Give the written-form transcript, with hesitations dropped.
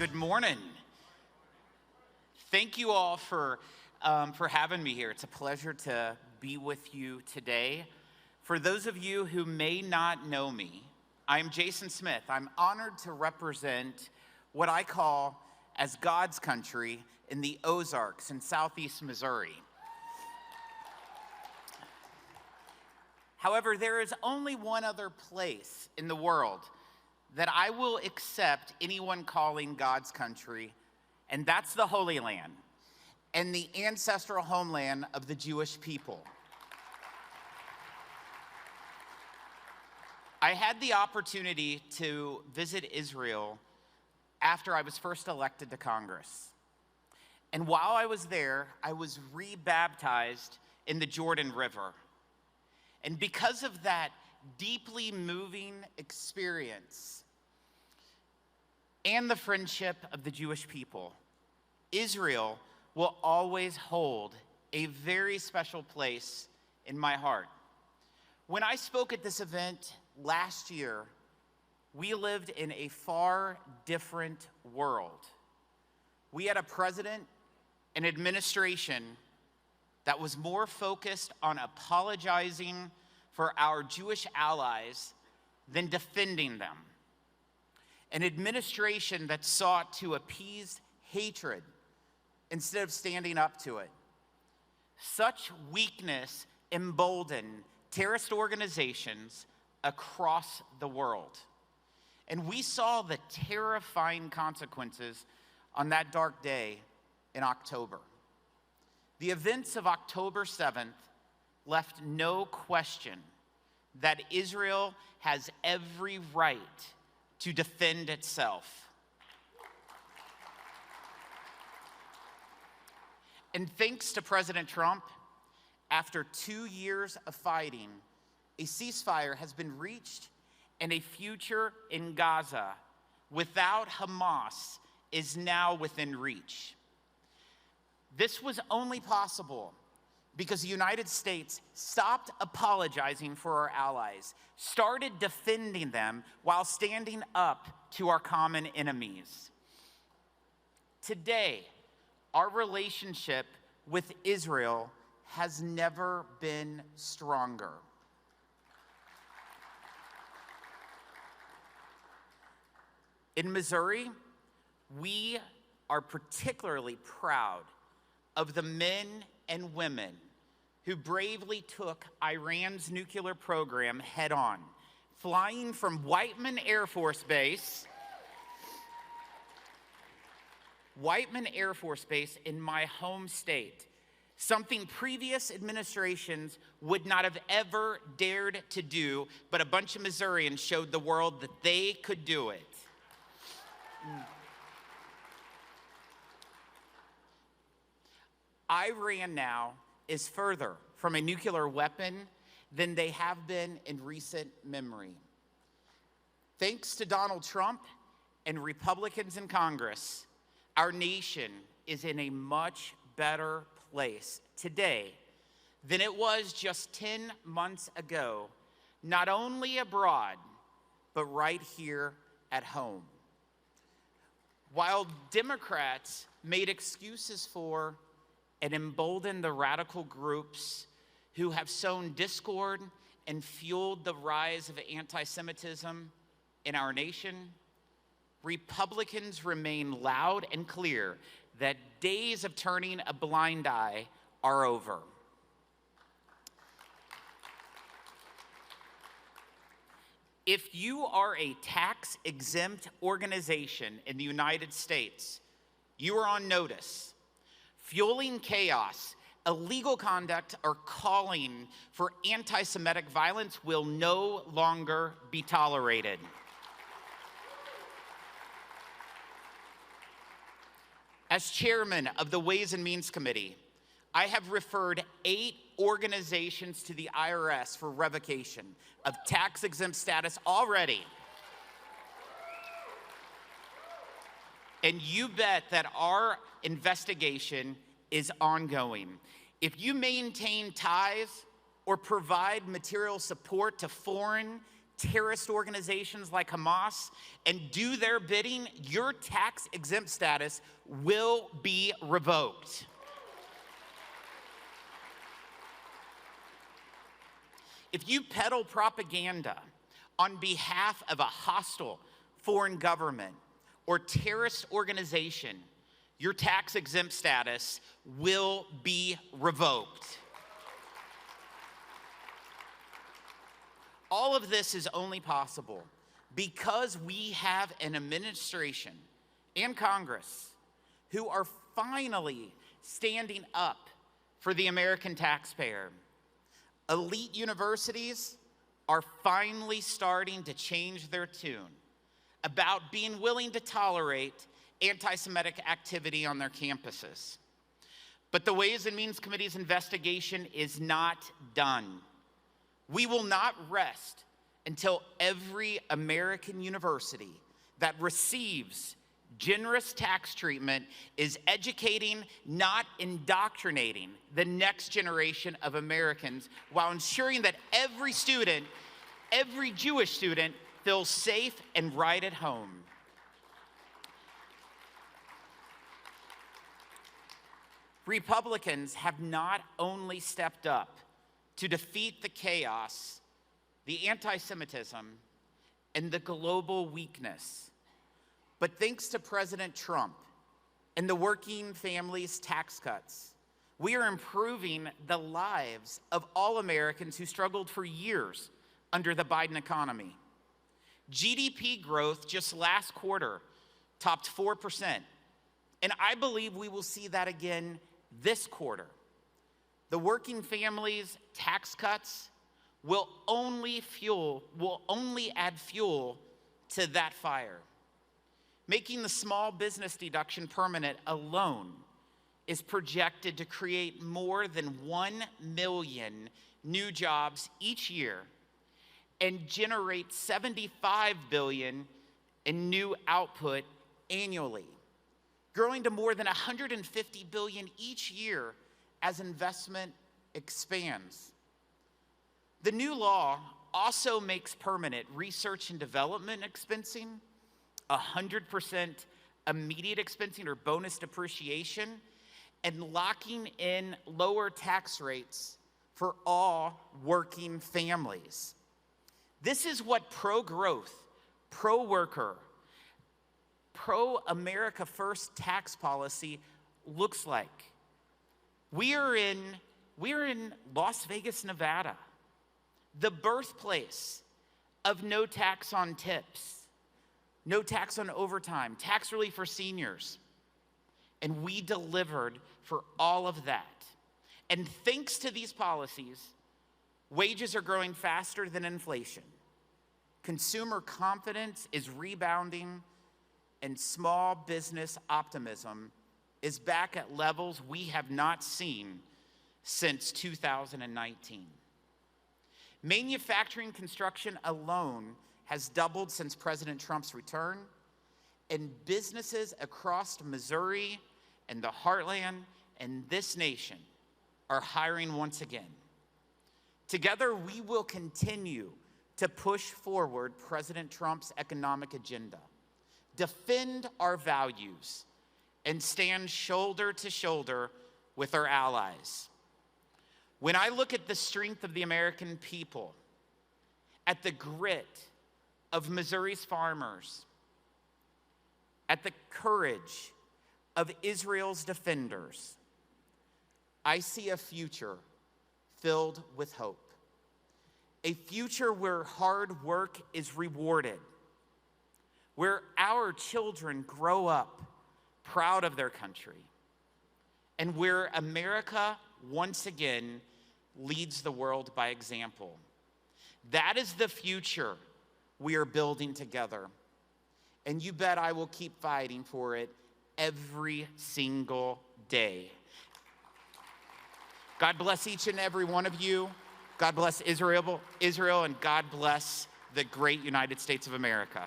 Good morning. Thank you all for having me here. It's a pleasure to be with you today. For those of you who may not know me, I'm Jason Smith. I'm honored to represent what I call as God's country in the Ozarks in southeast Missouri. However, there is only one other place in the world that I will accept anyone calling God's country, and that's the Holy Land and the ancestral homeland of the Jewish people. I had the opportunity to visit Israel after I was first elected to Congress. And while I was there, I was rebaptized in the Jordan River. And because of that deeply moving experience and the friendship of the Jewish people, Israel will always hold a very special place in my heart. When I spoke at this event last year, we lived in a far different world. We had a president, an administration that was more focused on apologizing for our Jewish allies than defending them. An administration that sought to appease hatred instead of standing up to it. Such weakness emboldened terrorist organizations across the world. And we saw the terrifying consequences on that dark day in October. The events of October 7th left no question that Israel has every right to defend itself. And thanks to President Trump, after 2 years of fighting, a ceasefire has been reached and a future in Gaza without Hamas is now within reach. This was only possible because the United States stopped apologizing for our allies, started defending them while standing up to our common enemies. Today, our relationship with Israel has never been stronger. In Missouri, we are particularly proud of the men and women who bravely took Iran's nuclear program head on, flying from Whiteman Air Force Base in my home state, something previous administrations would not have ever dared to do, but a bunch of Missourians showed the world that they could do it. Iran now is further from a nuclear weapon than they have been in recent memory. Thanks to Donald Trump and Republicans in Congress, our nation is in a much better place today than it was just 10 months ago, not only abroad, but right here at home. While Democrats made excuses for and emboldened the radical groups who have sown discord and fueled the rise of antisemitism in our nation, Republicans remain loud and clear that days of turning a blind eye are over. If you are a tax-exempt organization in the United States, you are on notice. Fueling chaos, illegal conduct, or calling for anti-Semitic violence will no longer be tolerated. As chairman of the Ways and Means Committee, I have referred 8 organizations to the IRS for revocation of tax-exempt status already. And you bet that our investigation is ongoing. If you maintain ties or provide material support to foreign terrorist organizations like Hamas and do their bidding, your tax-exempt status will be revoked. If you peddle propaganda on behalf of a hostile foreign government or terrorist organization, your tax-exempt status will be revoked. All of this is only possible because we have an administration and Congress who are finally standing up for the American taxpayer. Elite universities are finally starting to change their tune about being willing to tolerate anti-Semitic activity on their campuses. But the Ways and Means Committee's investigation is not done. We will not rest until every American university that receives generous tax treatment is educating, not indoctrinating, the next generation of Americans while ensuring that every student, every Jewish student, feels safe and right at home. Republicans have not only stepped up to defeat the chaos, the anti-Semitism, and the global weakness, but thanks to President Trump and the working families' tax cuts, we are improving the lives of all Americans who struggled for years under the Biden economy. GDP growth just last quarter topped 4%, and I believe we will see that again this quarter. The working families' tax cuts will only add fuel to that fire. Making the small business deduction permanent alone is projected to create more than 1 million new jobs each year and generate $75 billion in new output annually, growing to more than $150 billion each year as investment expands. The new law also makes permanent research and development expensing, 100% immediate expensing or bonus depreciation, and locking in lower tax rates for all working families. This is what pro-growth, pro-worker, pro-America First tax policy looks like. We are in Las Vegas, Nevada, the birthplace of no tax on tips, no tax on overtime, tax relief for seniors. And we delivered for all of that. And thanks to these policies, wages are growing faster than inflation. Consumer confidence is rebounding, and small business optimism is back at levels we have not seen since 2019. Manufacturing construction alone has doubled since President Trump's return, and businesses across Missouri and the heartland and this nation are hiring once again. Together, we will continue to push forward President Trump's economic agenda, defend our values, and stand shoulder to shoulder with our allies. When I look at the strength of the American people, at the grit of Missouri's farmers, at the courage of Israel's defenders, I see a future filled with hope. A future where hard work is rewarded, where our children grow up proud of their country, and where America once again leads the world by example. That is the future we are building together. And you bet I will keep fighting for it every single day. God bless each and every one of you. God bless Israel, and God bless the great United States of America.